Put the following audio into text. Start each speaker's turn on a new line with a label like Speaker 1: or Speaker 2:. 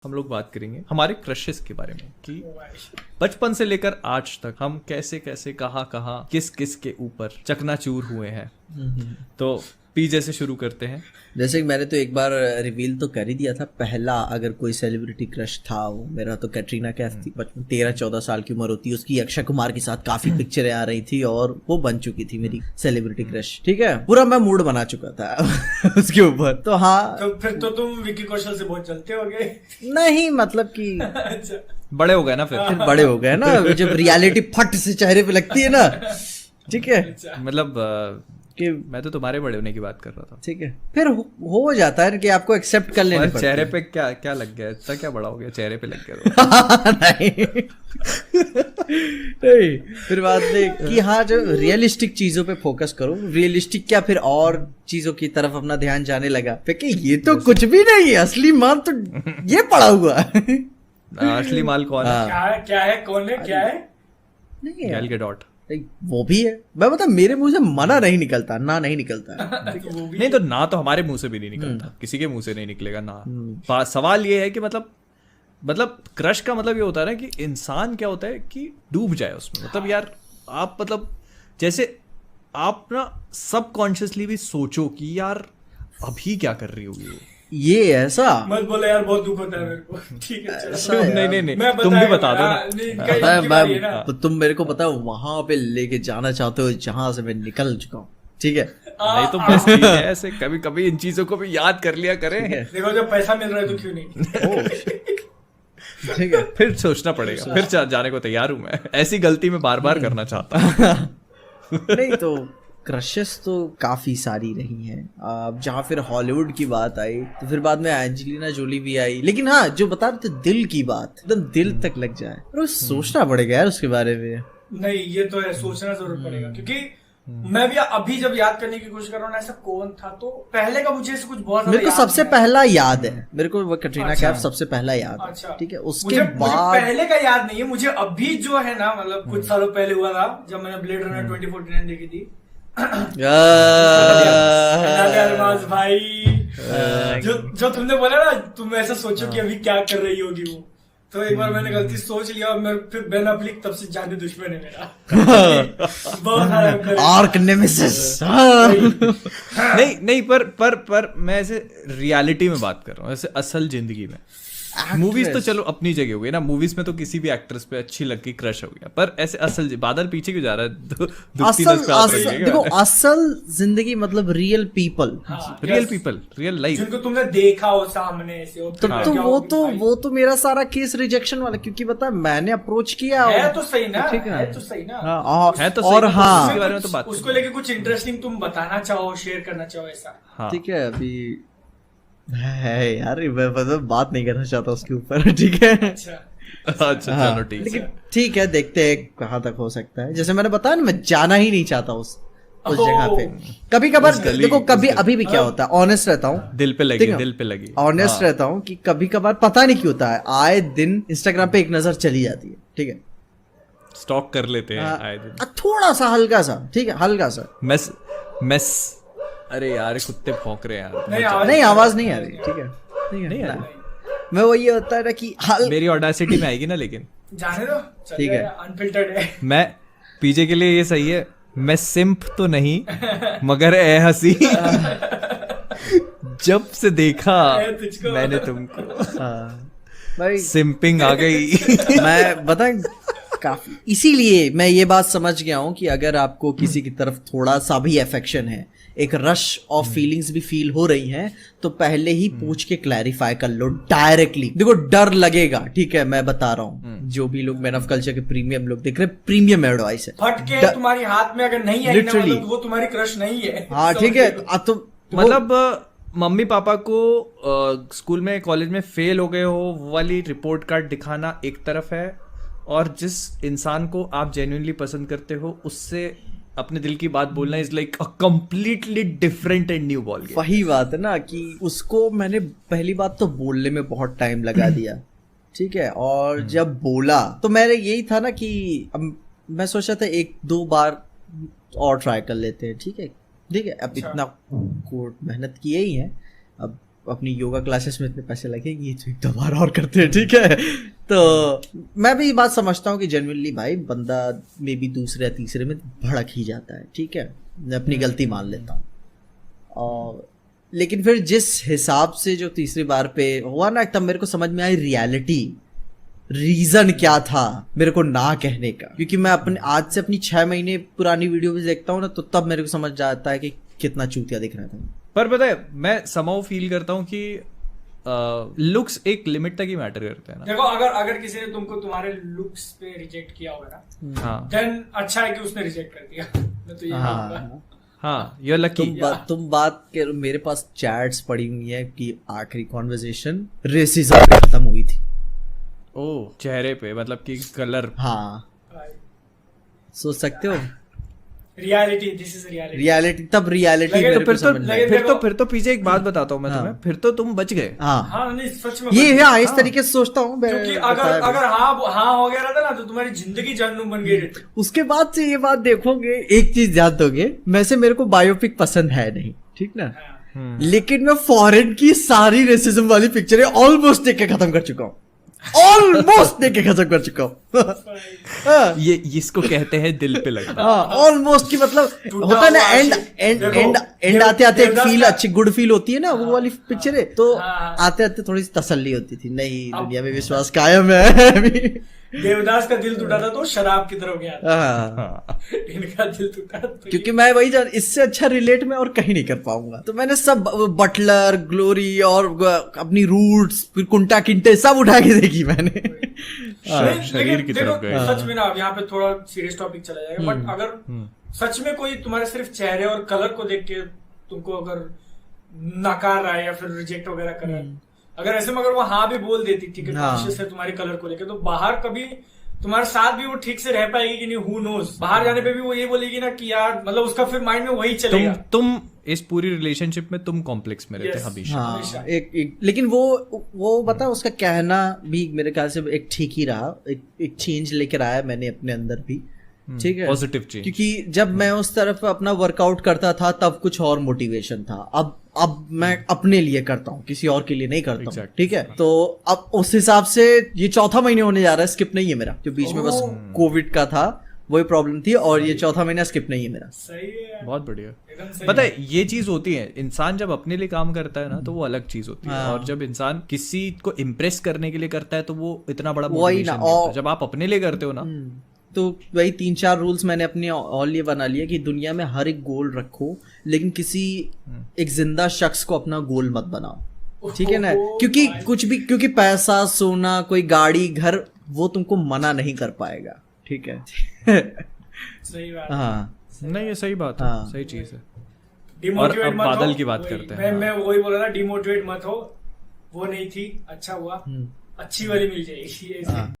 Speaker 1: हम लोग बात करेंगे हमारे क्रशेस के बारे में कि बचपन से लेकर आज तक हम कैसे कैसे कहाँ कहाँ किस किस के ऊपर चकनाचूर हुए हैं। तो पीजे से शुरू करते हैं।
Speaker 2: जैसे कि मैंने तो एक बार रिवील तो कर ही दिया था, पहला अगर कोई सेलिब्रिटी क्रश था वो मेरा तो कैटरीना कैफ थी। बचपन 13-14 साल की उम्र होती, उसकी अक्षय कुमार के साथ काफी पिक्चरें आ रही थी और वो बन चुकी थी मेरी सेलिब्रिटी क्रश। ठीक है, पूरा मैं मूड बना चुका था उसके ऊपर। तो हाँ,
Speaker 3: तो फिर तो तुम विकी कौशल से बहुत चलते होगे।
Speaker 2: नहीं मतलब कि
Speaker 3: अच्छा,
Speaker 1: बड़े हो गए ना फिर
Speaker 2: बड़े हो गए ना, जब रियलिटी फट से चेहरे पे लगती है ना। ठीक है,
Speaker 1: मतलब
Speaker 2: कि
Speaker 1: मैं तो तुम्हारे बड़े होने की बात कर रहा था।
Speaker 2: ठीक है, फिर हो जाता है कि आपको एक्सेप्ट कर लेने
Speaker 1: और
Speaker 2: पड़ते
Speaker 1: चेहरे
Speaker 2: हैं।
Speaker 1: पे क्या क्या लग गया, इतना क्या बड़ा हो गया चेहरे पे लग गया तो।
Speaker 2: नहीं नहीं, फिर बात नहीं कि हाँ, जो रियलिस्टिक चीजों पे फोकस करो। रियलिस्टिक क्या, फिर और चीजों की तरफ अपना ध्यान जाने लगा फिर कि ये तो कुछ भी नहीं है, असली मान तो ये पड़ा हुआ है।
Speaker 1: असली माल कौन है?
Speaker 3: क्या है कौन है क्या है?
Speaker 2: नहीं
Speaker 1: गैल
Speaker 2: है,
Speaker 1: के डॉट।
Speaker 2: वो भी है। मैं बता, मेरे मुंह से मना नहीं निकलता, ना नहीं निकलता है।
Speaker 3: वो भी
Speaker 1: नहीं तो ना तो हमारे मुंह से भी नहीं निकलता, किसी के मुंह से नहीं निकलेगा ना। सवाल ये है कि मतलब क्रश का मतलब ये होता है ना कि इंसान क्या होता है कि डूब जाए उसमें। मतलब यार आप मतलब जैसे आप ना सबकॉन्शियसली भी सोचो कि यार अभी क्या कर रही होगी वो।
Speaker 2: ये ऐसा
Speaker 3: मत बोले यार, बहुत दुख होता है मेरे को। ठीक है चलो।
Speaker 2: ऐसा है
Speaker 1: नहीं
Speaker 2: यार।
Speaker 1: नहीं
Speaker 3: मैं
Speaker 1: नहीं, तुम भी बता दो ना।
Speaker 3: नहीं, कहीं की बारी है ना।
Speaker 2: तो तुम मेरे को पता वहां पे लेके जाना चाहते हो जहां से मैं निकल चुका हूँ। ठीक है,
Speaker 1: नहीं तो बस ठीक है, ऐसे कभी कभी इन चीजों को भी याद कर लिया करें।
Speaker 3: देखो जब पैसा मिल रहा है तो क्यों नहीं।
Speaker 2: ठीक है।
Speaker 1: फिर सोचना पड़ेगा, फिर जाने को तैयार हूं मैं। ऐसी गलती मैं बार बार करना चाहता हूँ।
Speaker 2: नहीं तो क्रशेस तो काफी सारी रही हैं। अब जहाँ फिर हॉलीवुड की बात आई तो फिर बाद में एंजेलिना जोली भी आई। लेकिन हाँ, जो बता रहे थे दिल की बात, एकदम दिल तक लग जाए, और सोचना पड़ेगा यार उसके बारे में।
Speaker 3: नहीं ये तो है, सोचना जरूर पड़ेगा क्योंकि मैं भी अभी जब याद करने की कोशिश कर रहा हूँ ना, ऐसा कौन था तो पहले का मुझे ऐसे कुछ बहुत
Speaker 2: मेरे को
Speaker 3: ज्यादा
Speaker 2: सबसे
Speaker 3: याद नहीं है।
Speaker 2: पहला याद है, मेरे को वो कैटरीना
Speaker 3: अच्छा।
Speaker 2: कैफ सबसे पहला याद है।
Speaker 3: अच्छा,
Speaker 2: ठीक है, उसके
Speaker 3: मुझे
Speaker 2: बाद
Speaker 3: पहले का याद नहीं है। मुझे अभी जो है ना, मतलब कुछ सालों पहले हुआ था जब मैंने ब्लेड रनर 2049 देखी थी। अरमाज भाई, जो तुमने बोला ना, तुम ऐसा सोचो कि अभी क्या कर रही होगी वो, तो एक बार मैंने गलती सोच लिया और मैं फिर बेन अफ्लेक तब से जाने दुश्मन है मेरा। बहुत सारा
Speaker 2: आर्क नेमेसिस।
Speaker 1: नहीं नहीं, पर मैं ऐसे रियलिटी में बात कर रहा हूँ, ऐसे असल जिंदगी में। मूवीज तो चलो अपनी जगह हो गई ना, मूवीज में तो किसी भी एक्ट्रेस पे अच्छी लग गई, क्रश हो गया। पर ऐसे असल बादल पीछे क्यों जा रहा है? दुखती नस पे हाथ रखिएगा।
Speaker 2: देखो, असल जिंदगी मतलब real people,
Speaker 1: real people, real life.
Speaker 3: जिनको तुमने देखा हो सामने से, और
Speaker 2: तो
Speaker 3: फिर क्या होगी भाई?
Speaker 2: वो तो मेरा सारा केस रिजेक्शन वाला, क्योंकि बता मैंने अप्रोच किया।
Speaker 3: है तो सही ना,
Speaker 2: ठीक है।
Speaker 3: है तो सही ना।
Speaker 2: हाँ,
Speaker 1: है तो
Speaker 2: और
Speaker 1: सही,
Speaker 2: हाँ,
Speaker 1: उसके बारे में तो बात
Speaker 3: उसको लेके कुछ इंटरेस्टिंग तुम बताना चाहो, शेयर करना चाहो, ऐसा।
Speaker 1: हाँ।
Speaker 2: ठीक है। अभी है यार, मैं मतलब बात नहीं करना चाहता उसके ऊपर। ठीक है,
Speaker 3: अच्छा,
Speaker 1: अच्छा
Speaker 2: हाँ,
Speaker 1: चलो ठीक
Speaker 2: लेकिन
Speaker 1: है।
Speaker 2: ठीक है, देखते हैं कहाँ तक हो सकता है। जैसे मैंने बताया ना, मैं जाना ही नहीं चाहता उस जगह पे। कभी कभार देखो, कभी अभी भी क्या होता है, ऑनेस्ट रहता हूँ,
Speaker 1: दिल पे लगी, दिल पे लगी।
Speaker 2: ऑनेस्ट रहता हूँ कि कभी कभार पता नहीं क्यों होता है, आए दिन इंस्टाग्राम पे एक नजर चली जाती है। ठीक है,
Speaker 1: स्टॉक कर लेते हैं आए दिन।
Speaker 2: थोड़ा सा हल्का सा, ठीक है, हल्का सा।
Speaker 1: मेस। अरे यार कुत्ते भौंक रहे हैं यार।
Speaker 2: नहीं, आवाज नहीं आ रही। ठीक है, नहीं आ रही। मैं वो ये होता है ना कि
Speaker 1: मेरी ऑडेसिटी में आएगी ना, लेकिन
Speaker 3: जाने दो,
Speaker 2: ठीक है।
Speaker 3: अनफिल्टर्ड है।
Speaker 1: मैं पीजे के लिए ये सही है। मैं सिंप तो नहीं, मगर ए हंसी जब से देखा
Speaker 3: तुझको।
Speaker 1: मैंने तुमको,
Speaker 2: भाई
Speaker 1: सिंपिंग आ गई।
Speaker 2: मैं बताएं, काफी इसीलिए मैं ये बात समझ गया हूँ कि अगर आपको किसी की तरफ थोड़ा सा भी अफेक्शन है, एक रश ऑफ फीलिंग्स भी फील हो रही हैं, तो पहले ही पूछ के क्लैरिफाई कर लो डायरेक्टली। देखो, डर लगेगा, ठीक है, मैं बता रहा हूँ, जो भी लोग मैन ऑफ कल्चर के प्रीमियम लोग देख रहे हैं, प्रीमियम एडवाइस है।
Speaker 3: फट के तुम्हारी हाथ में अगर नहीं आई ना,
Speaker 2: Literally।
Speaker 3: मतलब वो तुम्हारी क्रश नहीं है।
Speaker 2: हाँ, ठीक है। तो
Speaker 1: मतलब मम्मी पापा को स्कूल में कॉलेज में फेल हो गए हो वो वाली रिपोर्ट कार्ड दिखाना एक तरफ है, और जिस इंसान को आप जेन्युइनली पसंद करते हो उससे अपने दिल की बात बोलना is like a completely different and new ball game.
Speaker 2: वही बात है ना कि उसको मैंने पहली बात तो बोलने में बहुत टाइम लगा दिया। ठीक है, और जब बोला तो मेरे यही था ना कि अब मैं सोचा था 1-2 बार और ट्राई कर लेते हैं। ठीक है, अब इतना कोर्ट मेहनत किए ही है, अब अपनी योगा क्लासेस में इतने पैसे लगेंगे तो एक दो बार और करते हैं, ठीक है। तो मैं भी ये बात समझता हूँ कि जेन्युइनली भाई बंदा मे बी दूसरे या तीसरे में भड़क ही जाता है, ठीक है, मैं अपनी गलती मान लेता हूँ। और लेकिन फिर जिस हिसाब से जो तीसरी बार पे हुआ ना, तब मेरे को समझ में आई रियलिटी, रीजन क्या था मेरे को ना कहने का। क्योंकि मैं अपने आज से अपनी 6 महीने पुरानी वीडियो भी देखता हूँ ना, तो तब मेरे को समझ जाता है कि कितना चूतिया दिख रहा था।
Speaker 1: पर पता है मैं समहाउ फील करता हूँ कि लुक्स एक लिमिट तक ही मैटर करते हैं ना।
Speaker 3: देखो अगर किसी ने तुमको तुम्हारे लुक्स पे रिजेक्ट किया होगा ना,
Speaker 1: हाँ
Speaker 3: देन अच्छा है कि उसने रिजेक्ट कर दिया। मैं तो ये कहूंगा।
Speaker 1: हाँ यू आर लकी।
Speaker 2: तुम बात कर, मेरे पास चैट्स पड़ी हुई है कि आखिरी कॉन्वर्सेशन रेसिज्म पे खत्म हुई थी।
Speaker 1: ओह चेहरे पे मतलब कि कलर।
Speaker 2: हाँ सोच सकते हो,
Speaker 3: reality, this is reality.
Speaker 2: Reality तब रियलिटी
Speaker 3: लगे-
Speaker 2: मेरे
Speaker 3: तो
Speaker 2: को
Speaker 3: फिर तो-
Speaker 2: समझ में
Speaker 3: लगे-
Speaker 2: आई।
Speaker 1: फिर तो पीछे एक बात बताता हूँ मैं तुम्हें, फिर तो तुम बच गए।
Speaker 2: हाँ
Speaker 3: हाँ नहीं सच में
Speaker 2: ये हाँ, इस तरीके से सोचता हूँ मैं।
Speaker 3: क्योंकि अगर हाँ हो गया रहता ना तो तुम्हारी जिंदगी जहन्नुम बन गई रहती।
Speaker 2: उसके बाद से ये बात देखोगे, एक चीज ध्यान दोगे, वैसे मेरे को बायोपिक पसंद है नहीं, ठीक ना, लेकिन मैं फॉरेन की सारी रेसिज्म वाली पिक्चरें ऑलमोस्ट देख के खत्म कर चुका हूँ, ऑलमोस्ट देख के खत्म कर चुका हूँ।
Speaker 1: ये इसको कहते हैं दिल पे लगना।
Speaker 2: ऑलमोस्ट की मतलब होता है ना, एंड आते आते एक फील अच्छी गुड फील होती है ना, वो वाली पिक्चरें तो आते आते थोड़ी सी तसल्ली होती थी, नहीं दुनिया में विश्वास कायम है अभी।
Speaker 3: देवदास का दिल टूटा था तो शराब की तरफ गया था।
Speaker 2: हाँ।
Speaker 3: इनका दिल टूटा तो
Speaker 2: क्योंकि मैं वही जान, इससे अच्छा रिलेट मैं और कहीं नहीं कर पाऊंगा, तो मैंने सब बटलर, ग्लोरी और अपनी रूट्स, फिर कुंटा किंटे सब उठा के देखी मैंने।
Speaker 1: शरीर की तरफ गए।
Speaker 3: सच में ना, अब यहाँ पे थोड़ा सीरियस टॉपिक चला जाएगा, बट अगर सच में कोई तुम्हारे सिर्फ चेहरे और कलर को देख के तुमको अगर नकार रहा है या फिर रिजेक्ट वगैरह कर रहा है, अगर ऐसे में अगर वो हाँ भी बोल देती, ठीक है, कॉन्शियस है तुम्हारे कलर को लेकर, तो बाहर कभी तुम्हारे साथ भी वो ठीक से रह पाएगी कि नहीं, हु नोज। बाहर जाने पे भी वो ये बोलेगी ना कि यार, मतलब उसका फिर माइंड में वही चलेगा।
Speaker 1: तुम इस पूरी रिलेशनशिप में तुम कॉम्प्लेक्स में रहते हमेशा।
Speaker 2: हाँ, एक लेकिन वो बता, उसका कहना भी मेरे ख्याल से एक ठीक ही रहा, एक चेंज लेकर आया मैंने अपने अंदर भी, ठीक है,
Speaker 1: पॉजिटिव चेंज।
Speaker 2: क्योंकि जब मैं उस तरफ अपना वर्कआउट करता था तब कुछ और मोटिवेशन था, अब मैं अपने लिए करता हूँ, किसी और के लिए नहीं करता हूँ, ठीक है। तो अब उस हिसाब से ये 4था महीने होने जा रहा है, स्किप नहीं है मेरा, जो बीच में बस कोविड का था वही प्रॉब्लम थी, और ये 4था महीना स्किप नहीं है मेरा।
Speaker 3: सही है,
Speaker 1: बहुत बढ़िया। पता है ये चीज होती है, इंसान जब अपने लिए काम करता है ना तो वो अलग चीज होती है, और जब इंसान किसी को इम्प्रेस करने के लिए करता है तो वो इतना बड़ा मोटिवेशन नहीं होता। जब आप अपने लिए करते हो ना,
Speaker 2: तो वही 3-4 रूल्स मैंने अपने और लिए बना लिया कि दुनिया में हर एक गोल रखो, लेकिन किसी एक जिंदा शख्स को अपना गोल मत बनाओ, ठीक है ना, क्योंकि कुछ भी, क्योंकि पैसा, सोना, कोई गाड़ी, घर, वो तुमको मना नहीं कर पाएगा, ठीक है।
Speaker 3: सही बात।
Speaker 2: हाँ
Speaker 1: नहीं ये सही बात है,
Speaker 2: हाँ।
Speaker 1: सही चीज है। और
Speaker 3: डिमोटिवेट
Speaker 1: अब
Speaker 3: मत
Speaker 1: बादल
Speaker 3: हो,
Speaker 1: की बात
Speaker 3: वही,
Speaker 1: करते हैं।
Speaker 3: मैं वही बोल रहा था, डिमोटिवेट मत हो, वो नहीं थी, अच्छा हुआ, अच्छी वाली मिल जाएगी।